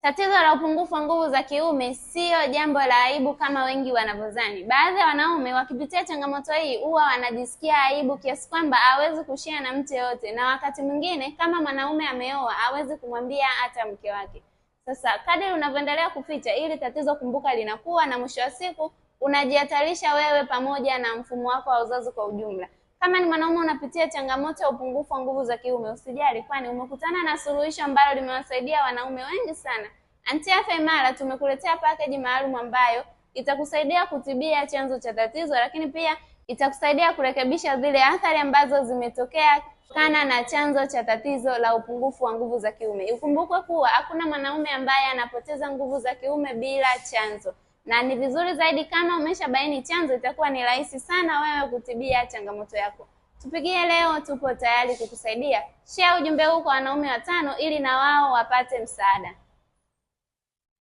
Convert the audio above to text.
Tatizo la upungufu wa nguvu za kiume sio jambo la aibu kama wengi wanavyodhani. Baadhi ya wanaume wakipitia changamoto hii huwa wanajisikia aibu kiasi kwamba hawezi kushare na mtu yote, na wakati mwingine kama mwanaume ameoa hawezi kumwambia hata mke wake. Sasa kadri unavyoendelea kuficha ili tatizo, kumbuka linakuwa, na mwisho wa siku unajihatarisha wewe pamoja na mfumo wako wa uzazi kwa ujumla. Kama ni mwanaume unapitia changamoto ya upungufu wa nguvu za kiume, usijali, kwani umekutana na suluhisho ambalo limewasaidia wanaume wengi sana. Anti-Afya Imara tumekuletea package maalum ambayo itakusaidia kutibia chanzo cha tatizo, lakini pia itakusaidia kurekebisha zile athari ambazo zimetokea kutokana na chanzo cha tatizo la upungufu wa nguvu za kiume. Ukumbukwe kuwa hakuna mwanaume ambaye anapoteza nguvu za kiume bila chanzo. Na ni vizuri zaidi kama umeshabaini chanzo, itakuwa ni rahisi sana wewe kutibia changamoto yako. Tupigie leo, tupo tayari kukusaidia. Share ujumbe huu kwa wanaume 5 ili na wao wapate msaada.